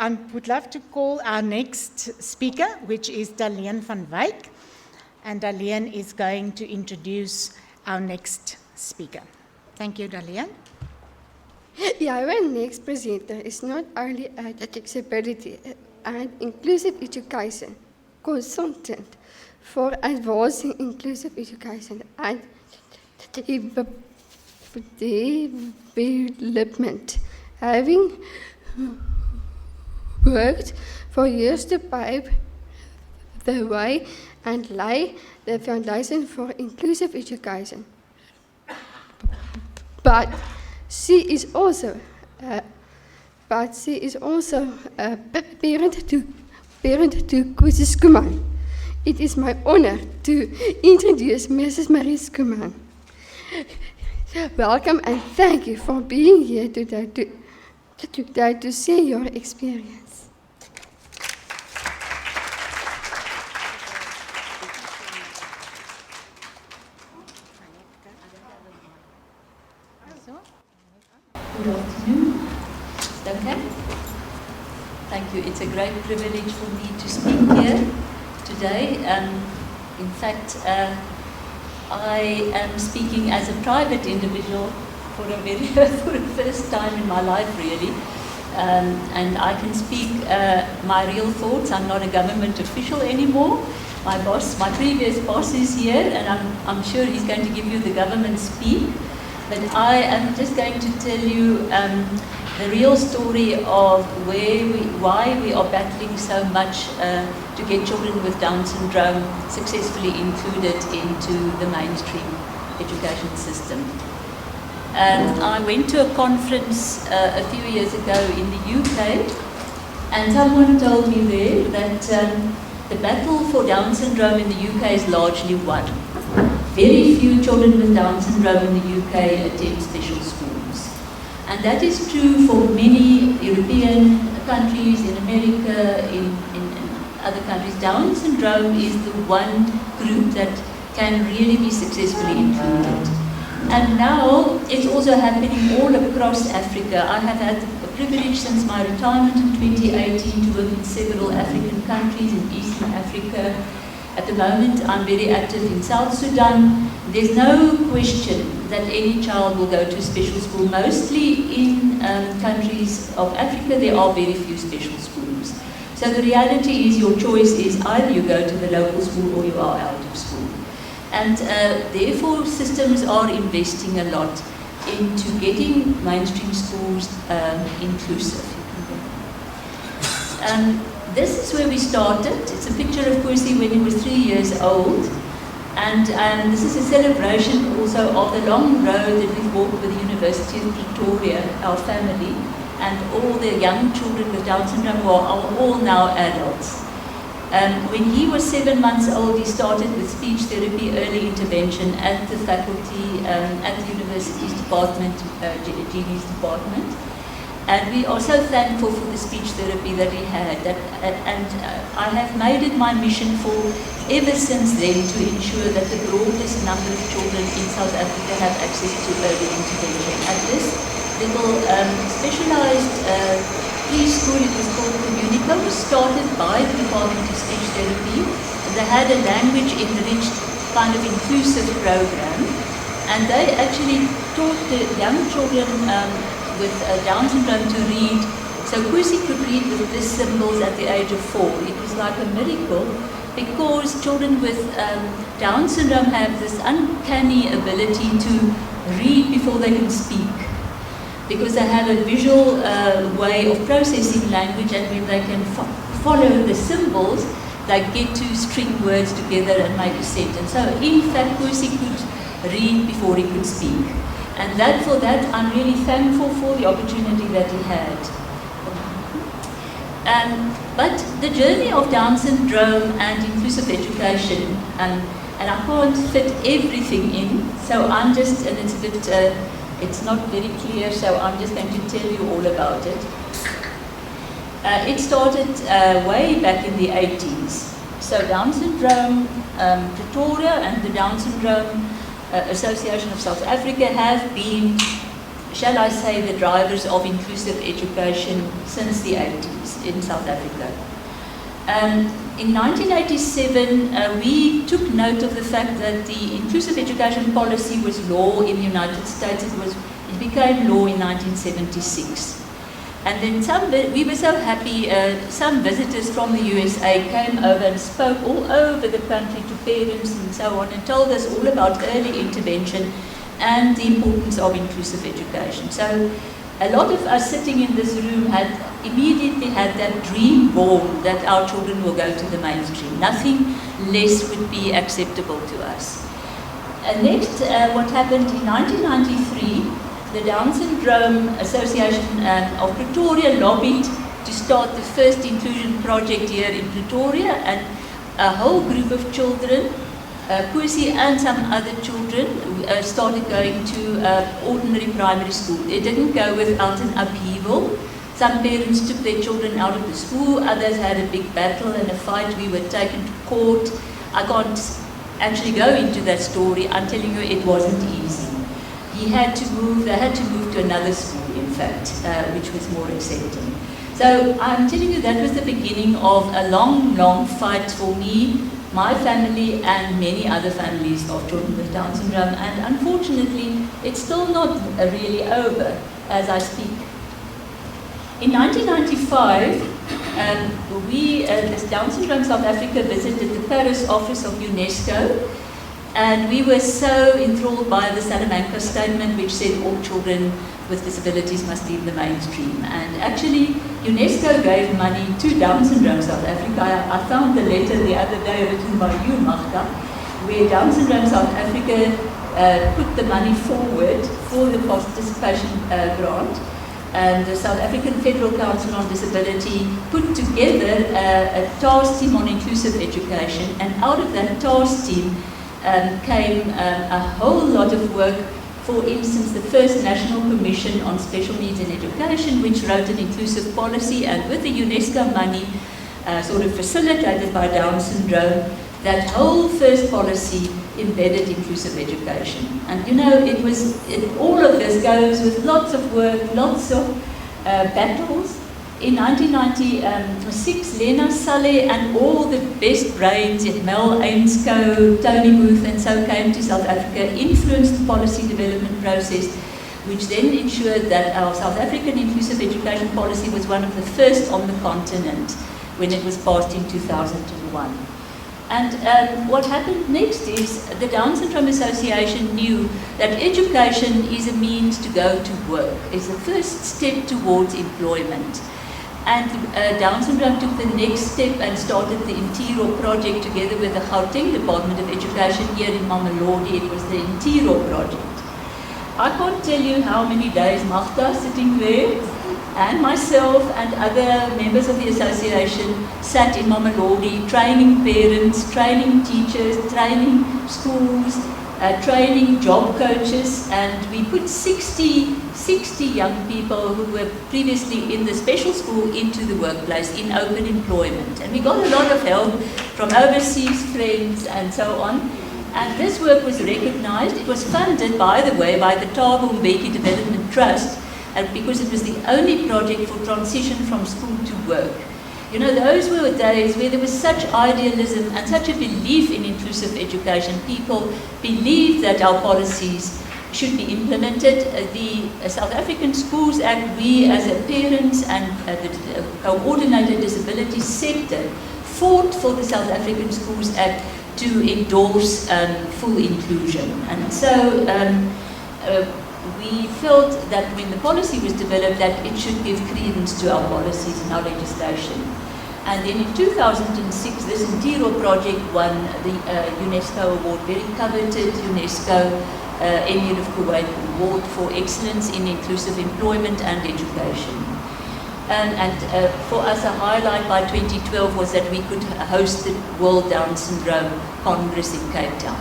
I would love to call our next speaker, which is Darlene van Wyk. And Darlene is going to introduce our next speaker. Thank you, Darlene. Yeah, our next presenter is not only an accessibility and inclusive education consultant for advancing inclusive education and development, having worked for years to pave the way and lay the foundation for inclusive education. But she is also a parent to Kwesi Schoeman. It is my honor to introduce Mrs. Marie Schoeman. Welcome and thank you for being here today to share your experience. Good afternoon. Okay. Thank you. It's a great privilege for me to speak here today. In fact, I am speaking as a private individual for the first time in my life, really. And I can speak my real thoughts. I'm not a government official anymore. My previous boss is here, and I'm sure he's going to give you the government speak. But I am just going to tell you the real story of why we are battling so much to get children with Down syndrome successfully included into the mainstream education system. I went to a conference a few years ago in the UK, and someone told me there that the battle for Down syndrome in the UK is largely won. Very few children with Down syndrome in the UK attend special schools. And that is true for many European countries, in America, in other countries. Down syndrome is the one group that can really be successfully included. And now it's also happening all across Africa. I have had the privilege since my retirement in 2018 to work in several African countries in Eastern Africa. At the moment, I'm very active in South Sudan. There's no question that any child will go to special school. Mostly in countries of Africa, there are very few special schools. So the reality is your choice is either you go to the local school or you are out of school. And therefore, systems are investing a lot into getting mainstream schools inclusive. This is where we started. It's a picture of Kwesi when he was 3 years old. And this is a celebration also of the long road that we've walked with the University of Pretoria, our family, and all the young children with Down syndrome are all now adults. When he was 7 months old, he started with speech therapy early intervention at the faculty, at the university's department, GD's department. And we are so thankful for the speech therapy that he had. I have made it my mission ever since then to ensure that the broadest number of children in South Africa have access to early intervention. At this little specialized preschool, it was called Communico, was started by the Department of Speech Therapy. And they had a language-enriched kind of inclusive program. And they actually taught the young children with Down syndrome to read. So Kwesi could read with these symbols at the age of 4. It was like a miracle because children with Down syndrome have this uncanny ability to read before they can speak, because they have a visual way of processing language, and when they can follow the symbols, they get to string words together and make a sentence. So in fact, Kwesi could read before he could speak. And for that, I'm really thankful for the opportunity that he had. But the journey of Down syndrome and inclusive education, and I can't fit everything in, so I'm just, and it's a bit, it's not very clear, so I'm just going to tell you all about it. It started way back in the 80s. So Down syndrome, Pretoria and the Down syndrome Association of South Africa have been shall I say, the drivers of inclusive education since the 80s in South Africa. In 1987, we took note of the fact that the inclusive education policy was law in the United States. It became law in 1976. And then we were so happy, some visitors from the USA came over and spoke all over the country to parents and so on, and told us all about early intervention and the importance of inclusive education. So a lot of us sitting in this room had immediately had that dream born that our children will go to the mainstream. Nothing less would be acceptable to us. Next, what happened in 1993, the Down Syndrome Association of Pretoria lobbied to start the first inclusion project here in Pretoria, and a whole group of children, Kusi and some other children, started going to ordinary primary school. It didn't go without an upheaval. Some parents took their children out of the school, others had a big battle and a fight. We were taken to court. I can't actually go into that story. I'm telling you, it wasn't easy. They had to move to another school, in fact, which was more accepting. So I'm telling you, that was the beginning of a long, long fight for me, my family, and many other families of children with Down syndrome. And unfortunately, it's still not really over as I speak. In 1995, this Down Syndrome South Africa visited the Paris office of UNESCO, and we were so enthralled by the Salamanca statement, which said all children with disabilities must leave the mainstream. And actually, UNESCO gave money to Down Syndrome South Africa. I found the letter the other day written by you, Magda, where Down Syndrome South Africa put the money forward for the participation grant. And the South African Federal Council on Disability put together a task team on inclusive education, and out of that task team came a whole lot of work. For instance, the first National Commission on Special Needs in Education, which wrote an inclusive policy, and with the UNESCO money sort of facilitated by Down syndrome, that whole first policy embedded inclusive education. And you know, all of this goes with lots of work, lots of battles. In 1996, Lena Saleh and all the best brains, Mel Ainscough, Tony Booth, and so came to South Africa, influenced the policy development process, which then ensured that our South African inclusive education policy was one of the first on the continent when it was passed in 2001. And what happened next is the Down Syndrome Association knew that education is a means to go to work. It's the first step towards employment. And Down Syndrome took the next step and started the Intiro project together with the Gauteng Department of Education here in Mamelodi. It was the Intiro project. I can't tell you how many days Magda sitting there and myself and other members of the association sat in Mamelodi training parents, training teachers, training schools, training job coaches, and we put 60 young people who were previously in the special school into the workplace in open employment. And we got a lot of help from overseas friends and so on. And this work was recognized. It was funded, by the way, by the Thabo Mbeki Development Trust, and because it was the only project for transition from school to work. You know, those were days where there was such idealism and such a belief in inclusive education. People believed that our policies should be implemented. The South African Schools Act, we as a parents and the coordinated disability sector fought for the South African Schools Act to endorse full inclusion. And so we felt that when the policy was developed that it should give credence to our policies and our legislation. And then in 2006, this Intiro project won the UNESCO award, very coveted UNESCO Emir of Kuwait award for excellence in inclusive employment and education. And for us, a highlight by 2012 was that we could host the World Down Syndrome Congress in Cape Town.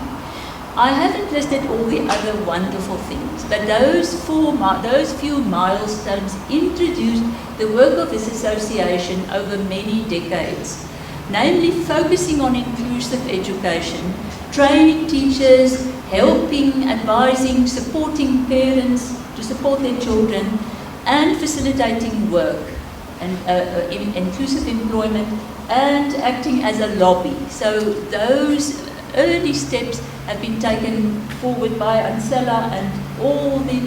I haven't listed all the other wonderful things, but those few milestones introduced the work of this association over many decades, namely focusing on inclusive education, training teachers, helping, advising, supporting parents, to support their children, and facilitating work and inclusive employment, and acting as a lobby. So those early steps have been taken forward by Ansela and all the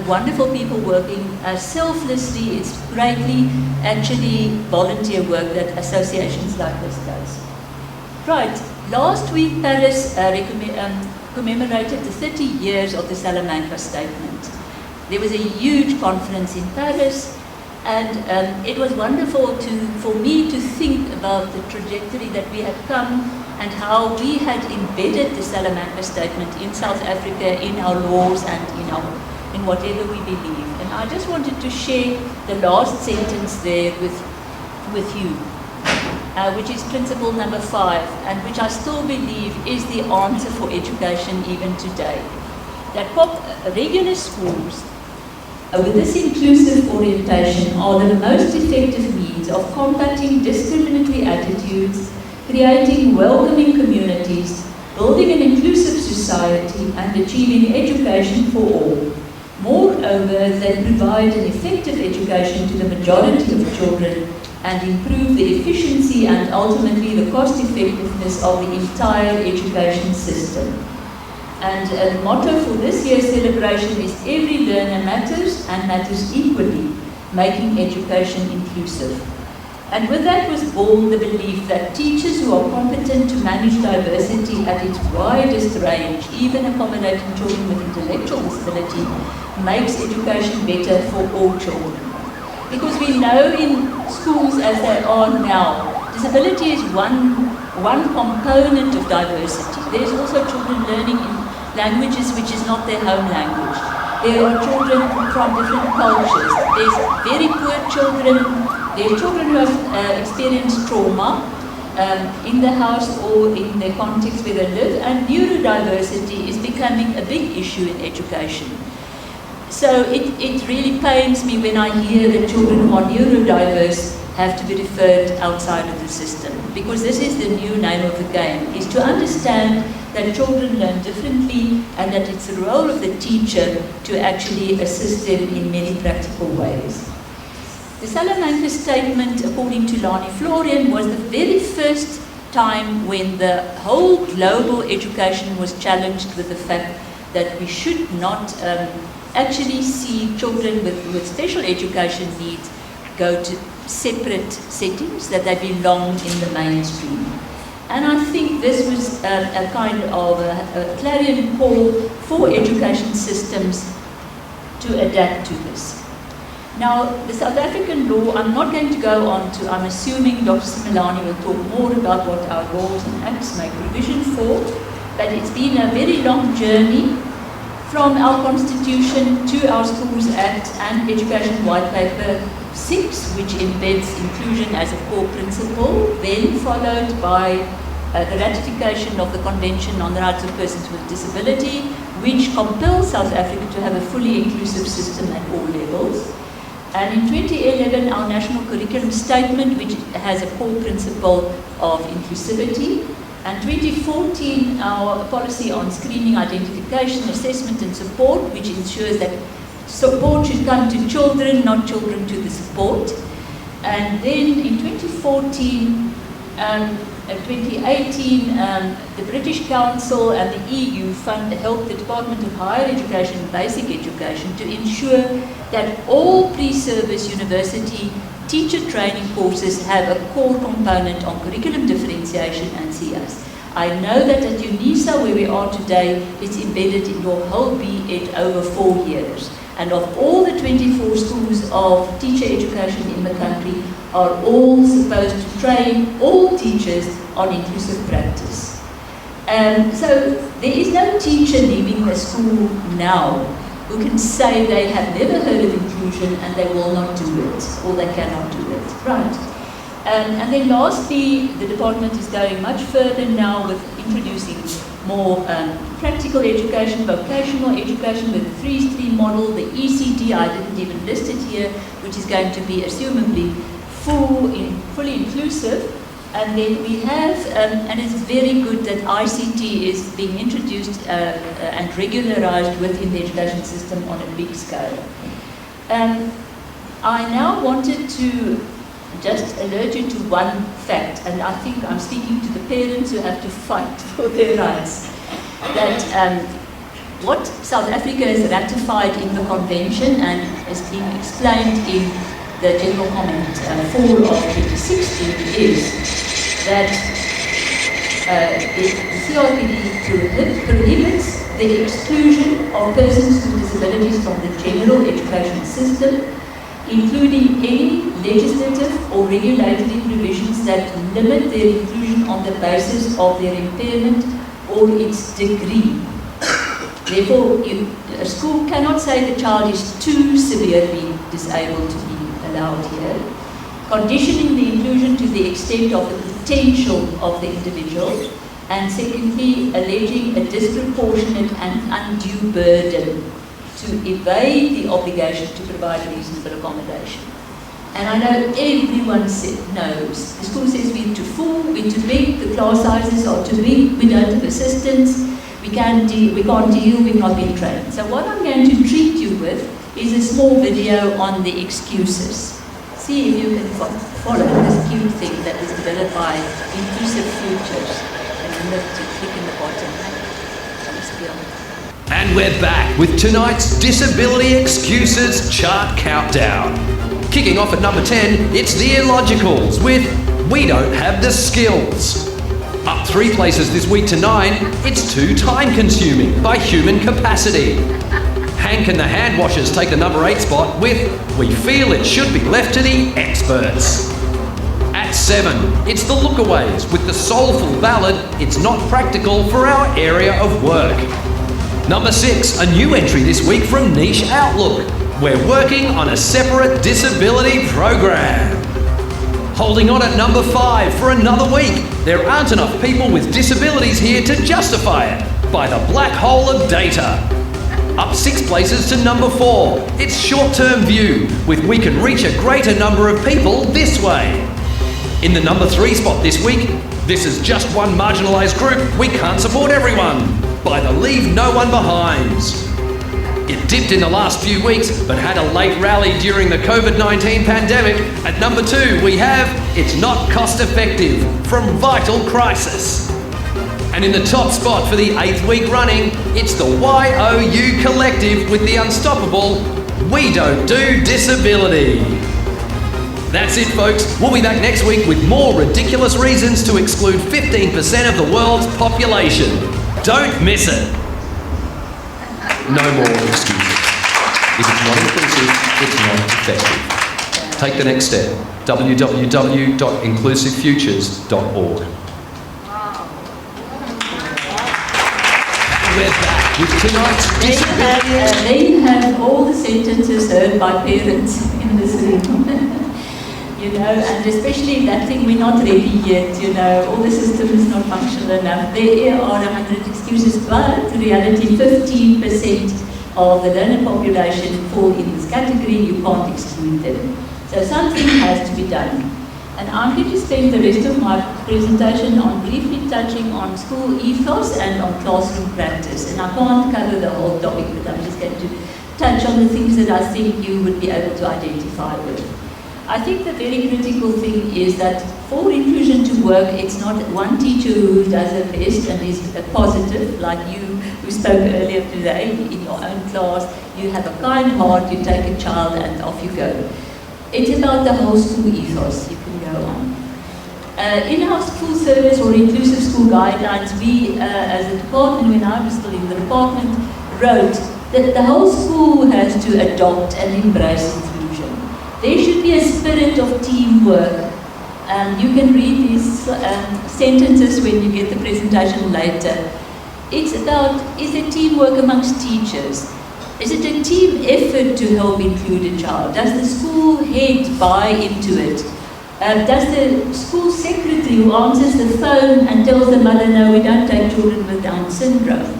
wonderful people working selflessly. It's greatly actually volunteer work that associations like this does. Right, last week Paris commemorated the 30 years of the Salamanca Statement. There was a huge conference in Paris, and it was wonderful for me to think about the trajectory that we had come and how we had embedded the Salamanca Statement in South Africa, in our laws and in whatever we believe. And I just wanted to share the last sentence there with you, which is principle number 5, and which I still believe is the answer for education even today. That regular schools with this inclusive orientation are the most effective means of combating discriminatory attitudes, creating welcoming communities, building an inclusive society, and achieving education for all. Moreover, they provide an effective education to the majority of children and improve the efficiency and ultimately the cost effectiveness of the entire education system. And the motto for this year's celebration is every learner matters and matters equally, making education inclusive. And with that was born the belief that teachers who are competent to manage diversity at its widest range, even accommodating children with intellectual disability, makes education better for all children. Because we know in schools as they are now, disability is one component of diversity. There is also children learning in languages which is not their home language. There are children from different cultures. There's very poor children. There are children who have experienced trauma in the house or in the context where they live, and neurodiversity is becoming a big issue in education. So it really pains me when I hear that children who are neurodiverse have to be referred outside of the system, because this is the new name of the game, is to understand that children learn differently and that it's the role of the teacher to actually assist them in many practical ways. The Salamanca Statement, according to Lani Florian, was the very first time when the whole global education was challenged with the fact that we should not actually see children with special education needs go to separate settings, that they belong in the mainstream. And I think this was a kind of a clarion call for education systems to adapt to this. Now, the South African law, I'm not going to go on to, I'm assuming Dr. Simelani will talk more about what our laws and acts make provision for, but it's been a very long journey from our Constitution to our Schools Act and Education White Paper 6, which embeds inclusion as a core principle, then followed by the ratification of the Convention on the Rights of Persons with Disability, which compels South Africa to have a fully inclusive system at all levels. And in 2011, our National Curriculum Statement, which has a core principle of inclusivity. And 2014, our policy on screening, identification, assessment and support, which ensures that support should come to children, not children to the support. And then in 2014, 2018, the British Council and the EU helped the Department of Higher Education and Basic Education to ensure that all pre-service university teacher training courses have a core component on curriculum differentiation and CS. I know that at UNISA, where we are today, it's embedded in your whole BEd over 4 years. And of all the 24 schools of teacher education in the country are all supposed to train all teachers on inclusive practice. So there is no teacher leaving the school now who can say they have never heard of inclusion and they will not do it, or they cannot do it. Right. And then lastly, the department is going much further now with introducing more practical education, vocational education with the 3-stream model, the ECD, I didn't even list it here, which is going to be assumably fully inclusive. And then we have, and it's very good that ICT is being introduced and regularized within the education system on a big scale. I now wanted to just alert you to one fact, and I think I'm speaking to the parents who have to fight for their rights, that what South Africa has ratified in the convention and is being explained in the General Comment 4 of 2016 is that the CRPD prohibits the exclusion of persons with disabilities from the general education system, including any legislative or regulatory provisions that limit their inclusion on the basis of their impairment or its degree. Therefore, a school cannot say the child is too severely disabled to be allowed here, conditioning the inclusion to the extent of the potential of the individual, and secondly, alleging a disproportionate and undue burden to evade the obligation to provide reasonable accommodation. And I know everyone knows, the school says we're too full, we're too big, the class sizes are too big, we don't have assistants, we can't deal, we've not been trained. So what I'm going to treat you with is a small video on the excuses. See if you can follow this cute thing that was developed by Inclusive Futures. And remember to click in the bottom. And we're back with tonight's Disability Excuses Chart Countdown. Kicking off at number 10, it's the Illogicals with We Don't Have the Skills. Up 3 places this week to 9, it's Too Time Consuming by Human Capacity. Hank and the Hand Washers take the number 8 spot with We Feel It Should Be Left to the Experts. At 7, it's the Lookaways with the soulful ballad It's Not Practical for Our Area of Work. Number 6, a new entry this week from Niche Outlook. We're working on a separate disability program. Holding on at number 5 for another week, there aren't enough people with disabilities here to justify it, by the Black Hole of Data. Up 6 places to number 4, it's Short-Term View with We Can Reach a Greater Number of People This Way. In the number 3 spot this week, This Is Just One Marginalised Group, We Can't Support Everyone, by the Leave No One Behinds. It dipped in the last few weeks, but had a late rally during the COVID-19 pandemic. At number 2, we have It's Not Cost Effective from Vital Crisis. And in the top spot for the 8th week running, it's the YOU Collective with the unstoppable We Don't Do Disability. That's it, folks. We'll be back next week with more ridiculous reasons to exclude 15% of the world's population. Don't miss it. No more excuses. If it's not inclusive, it's not effective. Take the next step. www.inclusivefutures.org. We're back with tonight's disability. They have all the sentences heard by parents in this room. You know, and especially that thing, we're not ready yet, you know, all the system is not functional enough. There are 100 excuses, but in reality 15% of the learner population fall in this category. You can't exclude them. So something has to be done. And I'm going to spend the rest of my presentation on briefly touching on school ethos and on classroom practice. And I can't cover the whole topic, but I'm just going to touch on the things that I think you would be able to identify with. I think the very critical thing is that for inclusion to work, it's not one teacher who does her best and is positive, like you who spoke earlier today in your own class. You have a kind heart, you take a child and off you go. It's about the whole school ethos. You can go on. In our school service or inclusive school guidelines, we as a department, when I was still in the department, wrote that the whole school has to adopt and embrace inclusion. There should be a spirit of teamwork. You can read these sentences when you get the presentation later. It's about, is there teamwork amongst teachers? Is it a team effort to help include a child? Does the school head buy into it? Does the school secretary who answers the phone and tells the mother, no, we don't take children with Down syndrome,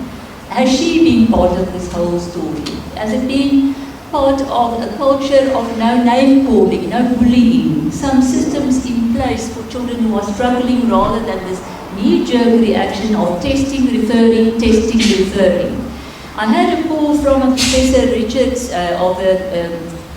has she been part of this whole story? Has it been part of a culture of no name calling, no bullying, some systems in place for children who are struggling rather than this knee-jerk reaction of testing, referring. I had a call from a Professor Richards of the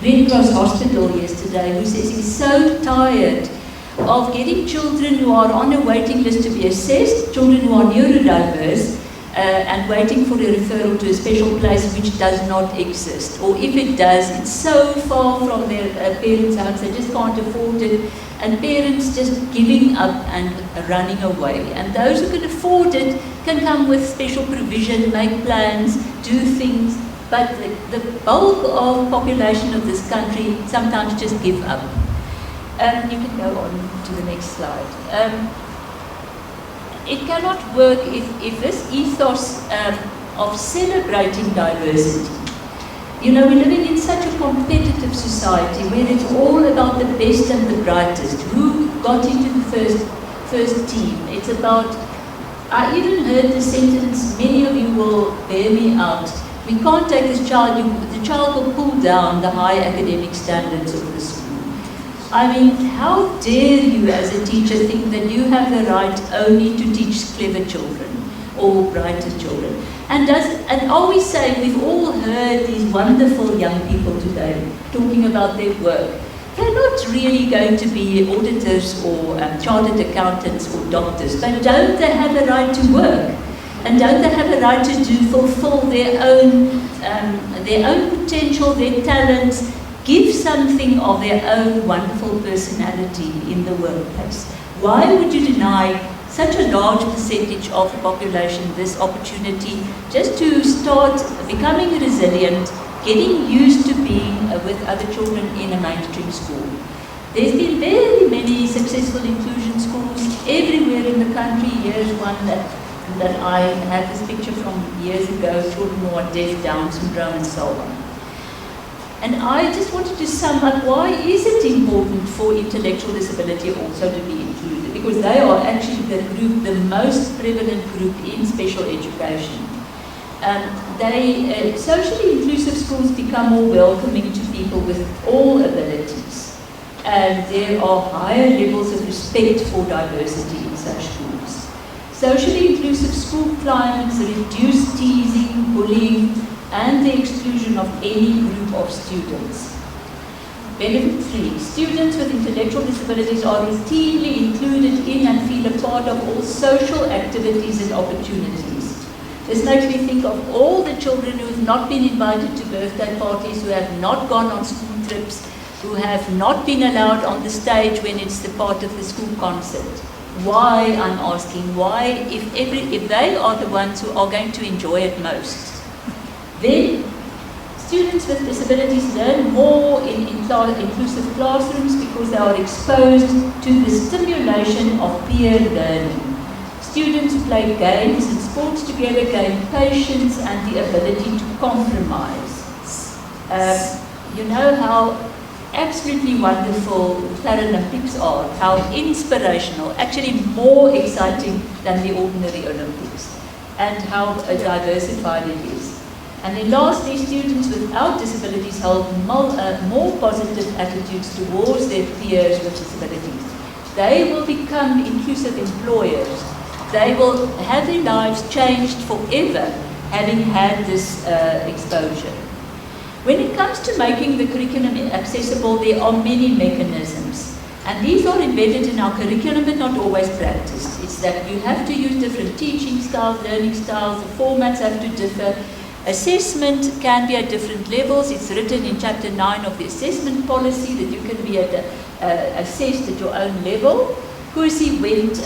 Red Cross Hospital yesterday who says he's so tired of getting children who are on a waiting list to be assessed, children who are neurodiverse, and waiting for a referral to a special place which does not exist. Or if it does, it's so far from their parents' house, they just can't afford it, and parents just giving up and running away. And those who can afford it can come with special provision, make plans, do things, but the bulk of population of this country sometimes just give up. You can go on to the next slide. It cannot work if this ethos of celebrating diversity. You know, we're living in such a competitive society where it's all about the best and the brightest. Who got into the first team? It's about, I even heard the sentence, many of you will bear me out. We can't take this child, the child will pull down the high academic standards of the school. I mean, how dare you as a teacher think that you have the right only to teach clever children or brighter children? And are we saying, we've all heard these wonderful young people today talking about their work. They're not really going to be auditors or chartered accountants or doctors, but don't they have a right to work? And don't they have a right to fulfill their own potential, their talents, give something of their own wonderful personality in the workplace? Why would you deny such a large percentage of the population this opportunity just to start becoming resilient, getting used to being with other children in a mainstream school? There's been very many successful inclusion schools everywhere in the country. Here's one that I had this picture from years ago, children who are deaf, Down syndrome and so on. And I just wanted to sum up, why is it important for intellectual disability also to be included? Because they are actually the most prevalent group in special education. Socially inclusive schools become more welcoming to people with all abilities. And there are higher levels of respect for diversity in such schools. Socially inclusive school climates reduce teasing, bullying, and the exclusion of any group of students. Benefit 3. Students with intellectual disabilities are routinely included in and feel a part of all social activities and opportunities. This makes me think of all the children who have not been invited to birthday parties, who have not gone on school trips, who have not been allowed on the stage when it's the part of the school concert. Why, I'm asking, why, if they are the ones who are going to enjoy it most? Then, students with disabilities learn more in inclusive classrooms because they are exposed to the stimulation of peer learning. Students who play games and sports together gain patience and the ability to compromise. You know how absolutely wonderful Paralympics are, how inspirational, actually more exciting than the ordinary Olympics, and how diversified it is. And then lastly, students without disabilities hold more positive attitudes towards their peers with disabilities. They will become inclusive employers. They will have their lives changed forever, having had this exposure. When it comes to making the curriculum accessible, there are many mechanisms. And these are embedded in our curriculum, but not always practiced. It's that you have to use different teaching styles, learning styles, the formats have to differ. Assessment can be at different levels. It's written in Chapter 9 of the assessment policy that you can be assessed at your own level. Kusi left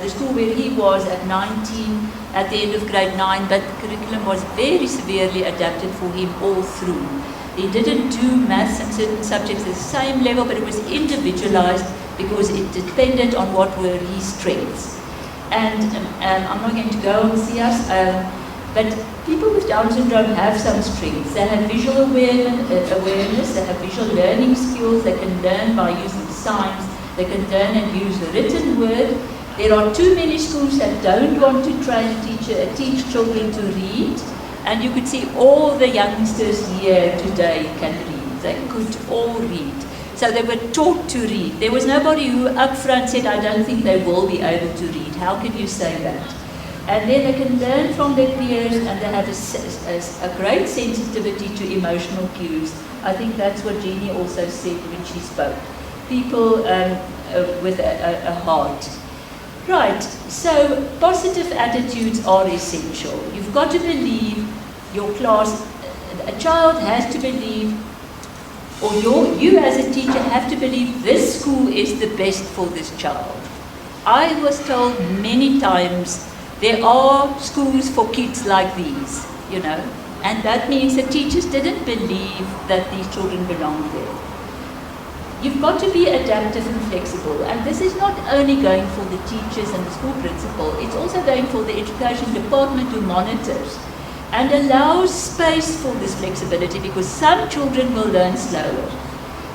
the school where he was at 19 at the end of grade 9, but the curriculum was very severely adapted for him all through. He didn't do maths and certain subjects at the same level, but it was individualized because it depended on what were his strengths. And I'm not going to go and see us, but people with Down syndrome have some strengths. They have visual awareness, they have visual learning skills, they can learn by using signs, they can learn and use the written word. There are too many schools that don't want to teach children to read, and you could see all the youngsters here today can read. They could all read. So they were taught to read. There was nobody who up front said, I don't think they will be able to read. How can you say that? And then they can learn from their peers, and they have a great sensitivity to emotional cues. I think that's what Jeannie also said when she spoke. People with a heart. Right, so positive attitudes are essential. You've got to believe your class, a child has to believe, or you as a teacher have to believe this school is the best for this child. I was told many times, there are schools for kids like these, you know, and that means the teachers didn't believe that these children belonged there. You've got to be adaptive and flexible, and this is not only going for the teachers and the school principal, it's also going for the education department who monitors and allows space for this flexibility, because some children will learn slower.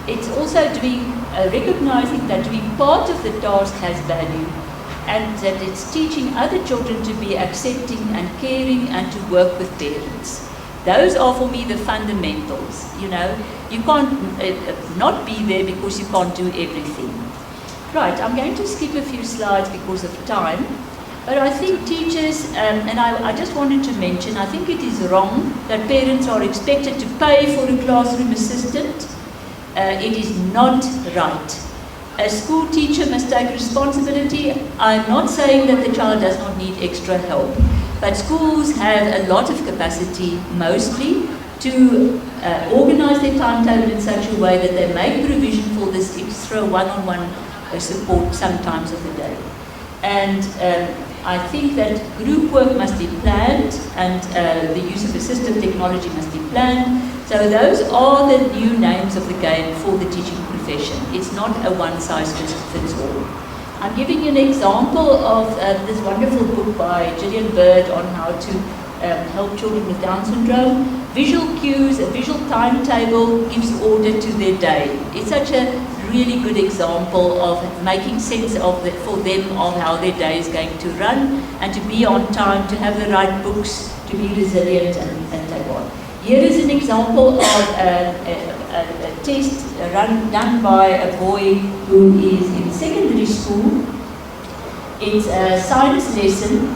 It's also recognizing that being part of the task has value, and that it's teaching other children to be accepting and caring and to work with parents. Those are for me the fundamentals, you know. You can't not be there because you can't do everything. Right, I'm going to skip a few slides because of time. But I think teachers, and I just wanted to mention, I think it is wrong that parents are expected to pay for a classroom assistant. It is not right. A school teacher must take responsibility. I'm not saying that the child does not need extra help, but schools have a lot of capacity, mostly, to organize their timetable in such a way that they make provision for this extra one-on-one support sometimes of the day. And I think that group work must be planned, and the use of assistive technology must be planned. So those are the new names of the game for the teaching profession. It's not a one-size-fits-all. I'm giving you an example of this wonderful book by Gillian Bird on how to help children with Down syndrome. Visual cues, a visual timetable gives order to their day. It's such a really good example of making sense of for them of how their day is going to run, and to be on time, to have the right books, to be resilient, and so on. Here is an example of a test done by a boy who is in secondary school. It's a science lesson,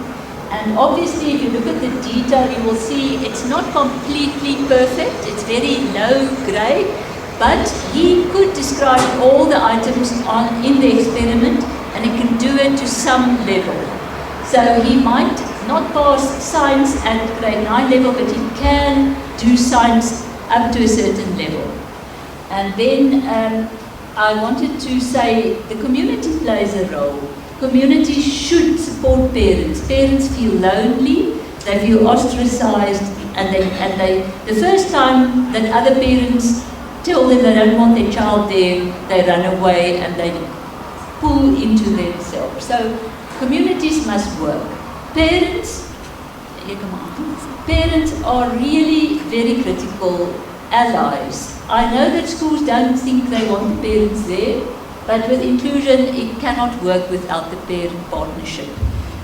and obviously if you look at the detail you will see it's not completely perfect, it's very low grade, but he could describe all the items in the experiment, and he can do it to some level. So he might not pass science at grade 9 level, but he can do science up to a certain level. And then I wanted to say the community plays a role. Communities should support parents. Parents feel lonely, they feel ostracized, and the first time that other parents tell them they don't want their child there, they run away and they pull into themselves. So communities must work. Parents are really very critical allies. I know that schools don't think they want the parents there, but with inclusion it cannot work without the parent partnership.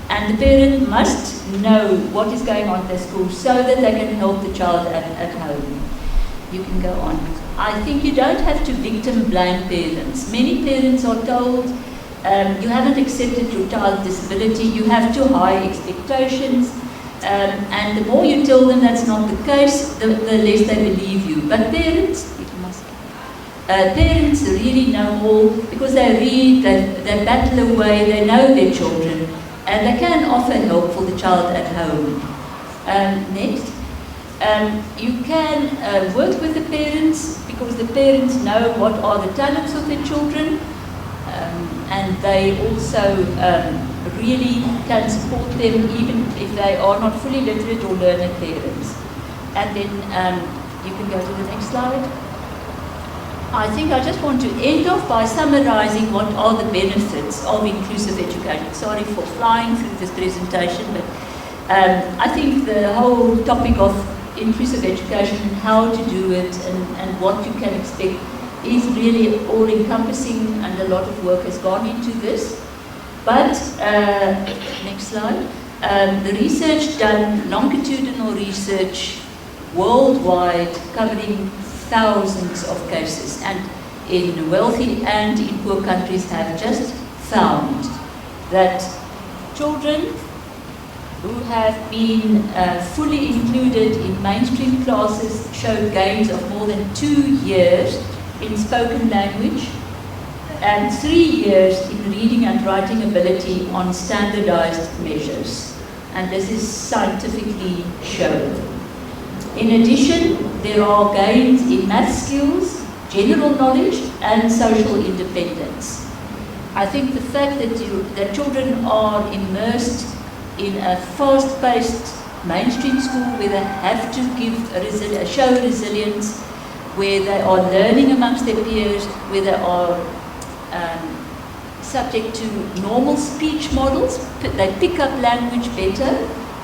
And the parent must know what is going on at the school so that they can help the child at home. You can go on. I think you don't have to victim blame parents. Many parents are told, you haven't accepted your child's disability, you have too high expectations, and the more you tell them that's not the case, the less they believe you. But parents really know more, because they read, they battle away, they know their children, and they can offer help for the child at home. Next. You can work with the parents, because the parents know what are the talents of their children, and they also really can support them even if they are not fully literate or learner parents. And then you can go to the next slide. I think I just want to end off by summarizing what are the benefits of inclusive education. Sorry for flying through this presentation, but I think the whole topic of inclusive education and how to do it and what you can expect is really all-encompassing, and a lot of work has gone into this. But, next slide, the research done, longitudinal research worldwide, covering thousands of cases, and in wealthy and in poor countries have just found that children who have been fully included in mainstream classes show gains of more than 2 years in spoken language and 3 years in reading and writing ability on standardized measures. And this is scientifically shown. In addition, there are gains in math skills, general knowledge, and social independence. I think the fact that children are immersed in a fast-paced mainstream school where they have to show resilience, where they are learning amongst their peers, where they are subject to normal speech models, they pick up language better,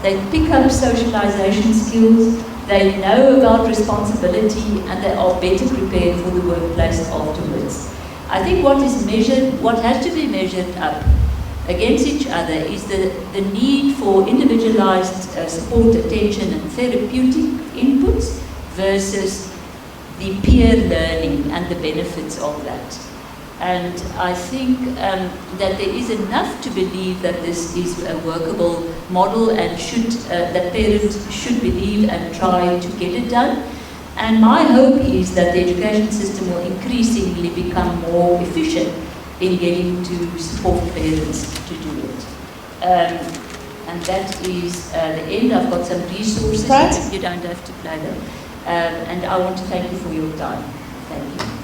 they pick up socialization skills, they know about responsibility, and they are better prepared for the workplace afterwards. I think what has to be measured up against each other is the need for individualized support, attention, and therapeutic inputs versus the peer learning and the benefits of that. And I think that there is enough to believe that this is a workable model and that parents should believe and try to get it done. And my hope is that the education system will increasingly become more efficient in getting to support parents to do it. And that is the end. I've got some resources. Right. You don't have to play them. And I want to thank you for your time. Thank you.